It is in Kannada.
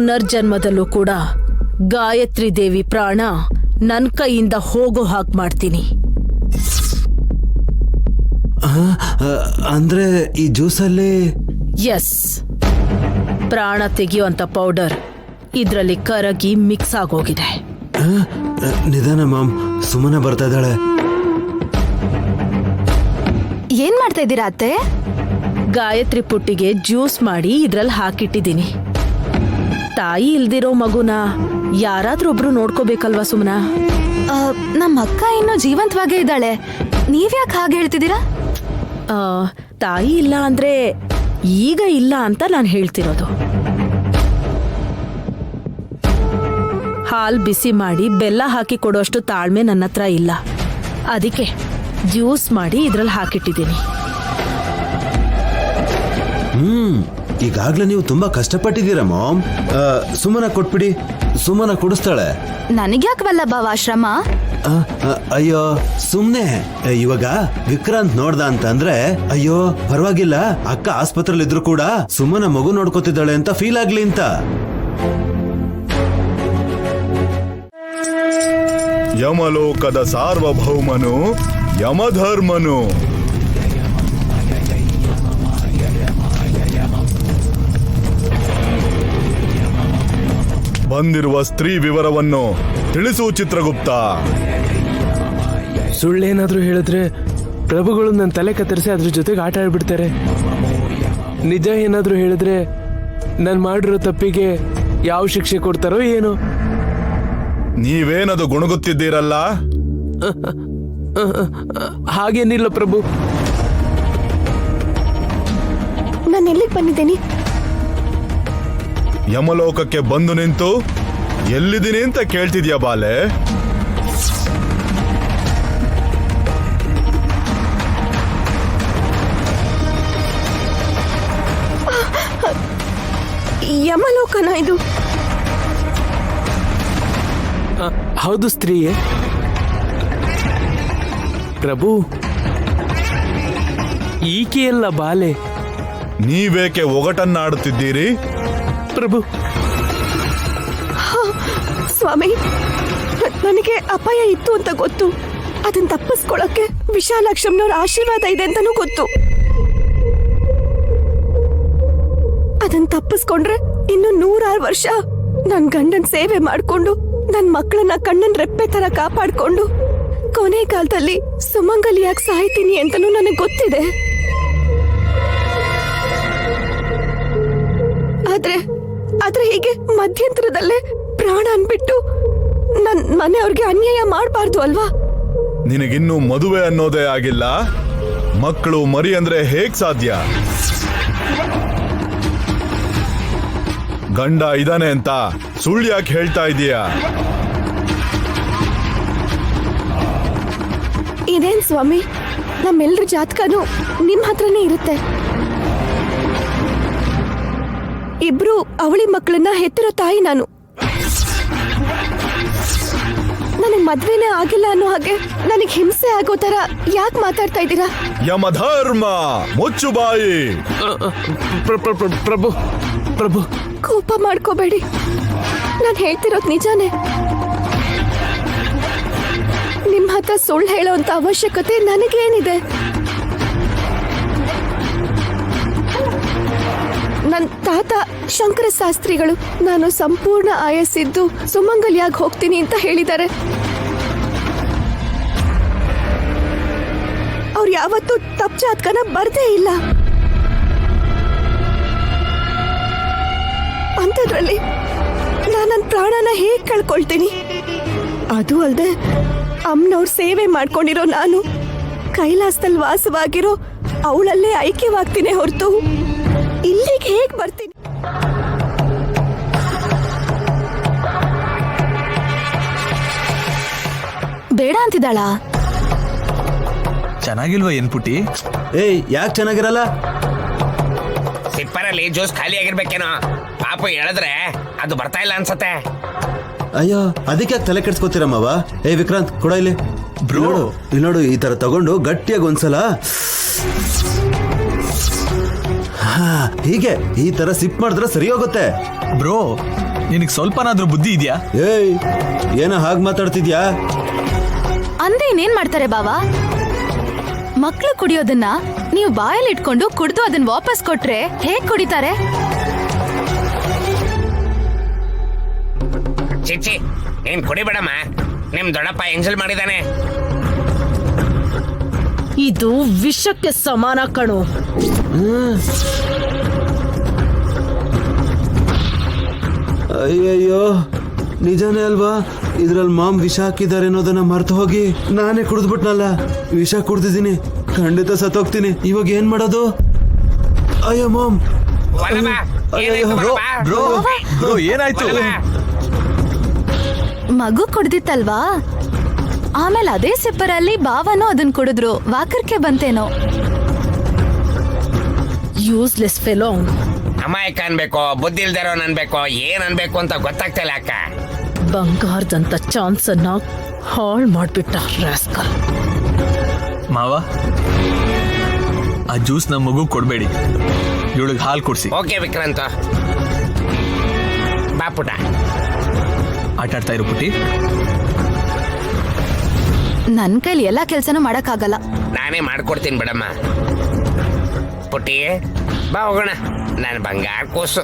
ಪುನರ್ಜನ್ಮದಲ್ಲೂ ಕೂಡ ಗಾಯತ್ರಿ ದೇವಿ ಪ್ರಾಣ ನನ್ ಕೈಯಿಂದ ಹೋಗೋ ಹಾಗೆ ಮಾಡ್ತೀನಿ. ಅಂದ್ರೆ ಈ ಜ್ಯೂಸಲ್ಲಿ? ಎಸ್, ಪ್ರಾಣ ತೆಗೆಯುವಂತ ಪೌಡರ್ ಇದ್ರಲ್ಲಿ ಕರಗಿ ಮಿಕ್ಸ್ ಆಗೋಗಿದೆ. ನಿಧಾನ ಮಾಮ್, ಸುಮ್ಮನೆ ಬರ್ತಾ ಇದ್ದಾಳೆ. ಏನ್ ಮಾಡ್ತಾ ಇದ್ದೀರಾ ಅತ್ತೆ? ಗಾಯತ್ರಿ ಪುಟ್ಟಿಗೆ ಜ್ಯೂಸ್ ಮಾಡಿ ಇದ್ರಲ್ಲಿ ಹಾಕಿಟ್ಟಿದ್ದೀನಿ. ತಾಯಿ ಇಲ್ದಿರೋ ಮಗುನ ಯಾರಾದ್ರೂ ಒಬ್ರು ನೋಡ್ಕೋಬೇಕಲ್ವಾ ಸುಮ್ನ? ನಮ್ಮ ಅಕ್ಕ ಇನ್ನೂ ಜೀವಂತವಾಗೇ ಇದ್ದಾಳೆ, ನೀವ್ಯಾಕೆ ಹಾಗೆ ಹೇಳ್ತಿದ್ದೀರಾ? ತಾಯಿ ಇಲ್ಲ ಅಂದ್ರೆ ಈಗ ಇಲ್ಲ ಅಂತ ನಾನು ಹೇಳ್ತಿರೋದು. ಹಾಲ್ ಬಿಸಿ ಮಾಡಿ ಬೆಲ್ಲ ಹಾಕಿ ಕೊಡೋಷ್ಟು ತಾಳ್ಮೆ ನನ್ನ ಹತ್ರ ಇಲ್ಲ. ಅದಕ್ಕೆ ಜ್ಯೂಸ್ ಮಾಡಿ ಇದ್ರಲ್ಲಿ ಹಾಕಿಟ್ಟಿದ್ದೀನಿ. ಈಗಾಗ್ಲೇ ನೀವು ತುಂಬಾ ಕಷ್ಟಪಟ್ಟಿದ್ದೀರಾ ಮಾಮ್. ಸುಮ್ಮನ ಕೊಟ್ಬಿಡಿ, ಸುಮ್ಮನ ಕುಡಿಸ್ತಾಳೆ. ನನಗ್ಯಾಕೆ ವಲ್ಲಭ ಶ್ರಮ? ಅಯ್ಯೋ ಸುಮ್ನೆ. ಇವಾಗ ವಿಕ್ರಾಂತ್ ನೋಡ್ದ ಅಂತ ಅಂದ್ರೆ ಅಯ್ಯೋ ಪರವಾಗಿಲ್ಲ, ಅಕ್ಕ ಆಸ್ಪತ್ರೆಯಲ್ಲಿ ಇದ್ರು ಕೂಡ ಸುಮ್ಮನ ಮಗು ನೋಡ್ಕೋತಿದ್ದಾಳೆ ಅಂತ ಫೀಲ್ ಆಗ್ಲಿ ಅಂತ. ಯಮಲೋಕದ ಸಾರ್ವಭೌಮನು ಯಮಧರ್ಮನು. ಬಂದಿರುವ ಸ್ತ್ರೀ ವಿವರವನ್ನು ತಿಳಿಸು ಚಿತ್ರಗುಪ್ತ. ಸುಳ್ಳೇನಾದ್ರೂ ಹೇಳಿದ್ರೆ ಪ್ರಭುಗಳು ನನ್ನ ತಲೆ ಕತ್ತರಿಸಿ ಅದ್ರ ಜೊತೆಗೆ ಆಟ ಆಡ್ಬಿಡ್ತಾರೆ. ನಿಜ ಏನಾದ್ರೂ ಹೇಳಿದ್ರೆ ನಾನು ಮಾಡಿರೋ ತಪ್ಪಿಗೆ ಯಾವ ಶಿಕ್ಷೆ ಕೊಡ್ತಾರೋ ಏನೋ. ನೀವೇನದು ಗುಣಗುತ್ತಿದ್ದೀರಲ್ಲ? ಹಾಗೇನಿಲ್ಲ ಪ್ರಭು. ನಾನು ಎಲ್ಲಿಗೆ ಬಂದಿದ್ದೀನಿ? ಯಮಲೋಕಕ್ಕೆ ಬಂದು ನಿಂತು ಎಲ್ಲಿದ್ದೀನಿ ಅಂತ ಕೇಳ್ತಿದ್ಯಾ ಬಾಲೆ? ಯಮಲೋಕನ ಇದು? ಹೌದು ಸ್ತ್ರೀಯೇ. ಪ್ರಭು, ಈಕೆಯಲ್ಲ ಬಾಲೆ. ನೀವೇಕೆ ಒಗಟನ್ನಾಡುತ್ತಿದ್ದೀರಿ? ಪ್ರಭು, ಸ್ವಾಮಿ, ನನಗೆ ಅಪಾಯ ಇತ್ತು ಅಂತ ಗೊತ್ತು. ಅದನ್ನ ತಪ್ಪಿಸ್ಕೊಳಕ್ಕೆ ವಿಶಾಲಾಕ್ಷಮ್ಮನವ್ರ ಆಶೀರ್ವಾದ ಇದೆ ಅಂತಾನೂ ಗೊತ್ತು. ಅದನ್ನ ತಪ್ಪಿಸ್ಕೊಂಡ್ರೆ ಇನ್ನು 106 ವರ್ಷ ನನ್ ಗಂಡನ್ ಸೇವೆ ಮಾಡ್ಕೊಂಡು ನನ್ ಮಕ್ಕಳನ್ನ ಕಣ್ಣನ್ ರೆಪ್ಪೆ ತರ ಕಾಪಾಡ್ಕೊಂಡು ಕೊನೆ ಕಾಲದಲ್ಲಿ ಸುಮಂಗಲಿಯಾಗಿ ಸಾಯ್ತೀನಿ ಅಂತನೂ ನನಗೆ ಗೊತ್ತಿದೆ. ಆದ್ರೆ ಹೀಗೆ ಮಧ್ಯಂತರದಲ್ಲೇ ಪ್ರಾಣ ಅನ್ಬಿಟ್ಟು ನನ್ ಮನೆಯವ್ರಿಗೆ ಅನ್ಯಾಯ ಮಾಡಬಾರ್ದು ಅಲ್ವಾ? ನಿನಗಿನ್ನೂ ಮದುವೆ ಅನ್ನೋದೇ ಆಗಿಲ್ಲ. ಮಕ್ಕಳು ಮರಿ ಅಂದ್ರೆ ಹೇಗ್ ಸಾಧ್ಯ? ಗಂಡ ಇದಾನೆ ಅಂತ ಸುಳ್ಳು ಯಾಕೆ ಹೇಳ್ತಾ ಇದೀಯಾ? ಇದೇನ್ ಸ್ವಾಮಿ, ನಮ್ಮೆಲ್ಲರ ಜಾತಕನೂ ನಿಮ್ ಹತ್ರನೇ ಇರುತ್ತೆ. ಇಬ್ರು ಅವಳಿ ಮಕ್ಕಳನ್ನ ಹೆತ್ತಿರೋ ತಾಯಿ ನಾನು. ನನಗ್ ಮದ್ವೆನೇ ಆಗಿಲ್ಲ ಅನ್ನೋ ಹಾಗೆ ನನಗ್ ಹಿಂಸೆ ಆಗೋ ತರ ಯಾಕೆ ಮಾತಾಡ್ತಾ ಇದ್ದೀರಾ? ಯಮಧರ್ಮ, ಮುಚ್ಚು ಬಾಯಿ. ಪ್ರಭು ಪ್ರಭು, ಕೋಪ ಮಾಡ್ಕೋಬೇಡಿ, ನಾನು ಹೇಳ್ತಿರೋದು ನಿಜಾನೇ. ನಿಮ್ ಹತ್ರ ಸುಳ್ಳು ಹೇಳೋ ಅಂತ ಅವಶ್ಯಕತೆ ನನಗೇನಿದೆ? ನನ್ನ ತಾತ ಶಂಕರ ಶಾಸ್ತ್ರಿಗಳು ನಾನು ಸಂಪೂರ್ಣ ಆಯಸ್ಸಿದ್ದು ಸುಮಂಗಲಿಯಾಗಿ ಹೋಗ್ತೀನಿ ಅಂತ ಹೇಳಿದ್ದಾರೆ. ಅವ್ರು ಯಾವತ್ತೂ ತಪ್ಪು ಜಾತಕನ ಬರ್ದೇ ಇಲ್ಲ. ಅಂಥದ್ರಲ್ಲಿ ನನ್ನ ಪ್ರಾಣನ ಹೇಗೆ ಕಳ್ಕೊಳ್ತೀನಿ? ಅದು ಅಲ್ಲದೆ ಅಮ್ಮನವ್ರ ಸೇವೆ ಮಾಡ್ಕೊಂಡಿರೋ ನಾನು ಕೈಲಾಸದಲ್ಲಿ ವಾಸವಾಗಿರೋ ಅವಳಲ್ಲೇ ಐಕ್ಯವಾಗ್ತೀನಿ ಹೊರತು ಇಲ್ಲಿಗೆ ಹೇಗೆ ಬರ್ತೀನಿ? ಬೇಡ ಅಂತಿದ್ದಾಳ? ಚೆನ್ನಾಗಿಲ್ವಾ ಏನ್ ಪುಟ್ಟಿ? ಏಯ್, ಯಾಕೆ ಚೆನ್ನಾಗಿರಲ್ಲ? ಸಿಪ್ಪರಲ್ಲಿ ಜ್ಯೂಸ್ ಖಾಲಿ ಆಗಿರ್ಬೇಕೇನೋ. ಪಾಪ ಹೇಳಿದ್ರೆ ಅದು ಬರ್ತಾ ಇಲ್ಲ ಅನ್ಸತ್ತೆ. ಅಯ್ಯೋ, ಅದಕ್ಕೆ ಯಾಕೆ ತಲೆ ಕೆಡ್ಸ್ಕೊತೀರಮ್ಮವ? ಏ ವಿಕ್ರಾಂತ್, ಕೊಡ ಇಲ್ಲಿ. ಇಲ್ಲಿ ನೋಡು, ಈ ತರ ತಗೊಂಡು ಗಟ್ಟಿಯಾಗಿ ಒಂದ್ಸಲ ಹೀಗೆ ಈ ತರ ಸಿಪ್ ಮಾಡಿದ್ರೆ ಸರಿ ಹೋಗುತ್ತೆ. ಬ್ರೋ, ನಿನಗೆ ಸ್ವಲ್ಪನಾದ್ರೂ ಬುದ್ಧಿ ಇದೆಯಾ? ಏಯ್ ಏನೋ ಹಾಗೆ ಮಾತಾಡ್ತಿದ್ಯಾ? ಅಂದೆ ಇನ್ನೇನ್ ಮಾಡ್ತಾರೆ ಬಾವಾ? ಮಕ್ಳು ಕುಡಿಯೋದನ್ನ ನೀವು ಬಾಯಲ್ಲಿ ಇಟ್ಕೊಂಡು ಕುಡ್ದು ಅದನ್ನ ವಾಪಸ್ ಕೊಟ್ರೆ ಹೇಗ್ ಕುಡಿತಾರೆ? ಚಿಚ್ಚಿ ನೀನ್ ಕುಡಿಬೇಡಮ್ಮ, ನಿಮ್ ದೊಡ್ಡಪ್ಪ ಎಂಜಲ್ ಮಾಡಿದಾನೆ. ಇದು ವಿಷಕ್ಕೆ ಸಮಾನ ಕಣು. ಅಯ್ಯಯ್ಯೋ ನಿಜಾನೇ ಅಲ್ವಾ? ಇದ್ರಲ್ಲಿ ಮಾಮ್ ವಿಷ ಹಾಕಿದ್ದಾರೆ ಅನ್ನೋದನ್ನ ಮರ್ತು ಹೋಗಿ ನಾನೇ ಕುಡಿದ್ಬಿಟ್ನಲ್ಲ. ವಿಷ ಕುಡ್ದಿದ್ದೀನಿ, ಖಂಡಿತ ಸತ್ತೋಗ್ತೀನಿ. ಇವಾಗ ಏನ್ ಮಾಡೋದು? ಅಯ್ಯೋ ಮಾಮ್, ಒಲವ, ಏನಾಯ್ತು ಅಯ್ಯೋ, ಒಲವ? ಬ್ರೋ ಏನಾಯ್ತು? ಒಲವ, ಮಗು ಕುಡ್ದಿತ್ತಲ್ವಾ, ಆಮೇಲೆ ಅದೇ ಸಿಪ್ಪರಲ್ಲಿ ಬಾವನೂ ಅದನ್ನ ಕುಡಿದ್ರು. ವಾಕರ್ಕೆ ಬಂತೇನೋ. ಯೂಸ್ಲೆಸ್ ಫೆಲೋ ಅವನು. ಅಮಾಯಕ ಅನ್ಬೇಕು, ಬುದ್ಧಿ ಇಲ್ದಿರೋ ಅನ್ಬೇಕು, ಏನ್ ಅನ್ಬೇಕು ಅಂತ ಗೊತ್ತಾಗ್ತಿಲ್ಲ ಅಕ್ಕ. ಬಂಗಾರದಂತ ಚಾನ್ಸ್ ಅನ್ನ ಹಾಳ್ ಮಾಡ್ಬಿಟ್ಟ ರಾಸ್ಕಲ್. ಮಾವ, ಆ ಜ್ಯೂಸ್ ನಮ್ಮ ಮಗು ಕೊಡ್ಬೇಡಿ, ಇವಳಿಗೆ ಹಾಲು ಕೊಡ್ಸಿ. ಓಕೆ ವಿಕ್ರಾಂತ್, ಬಾ ಪುಟ. ಆಟ ಆಡ್ತಾ ಇರು ಪುಟ್ಟಿ. ನನ್ ಕೈಲಿ ಎಲ್ಲಾ ಕೆಲ್ಸನೂ ಮಾಡಕ್ಕಾಗಲ್ಲ. ನಾನೇ ಮಾಡ್ಕೊಡ್ತೀನಿ ಬಿಡಮ್ಮ. ಪುಟ್ಟಿ ಬಾ ಹೋಗೋಣ, ನಾನು ಬಂಗಾರ ಕೂಸು.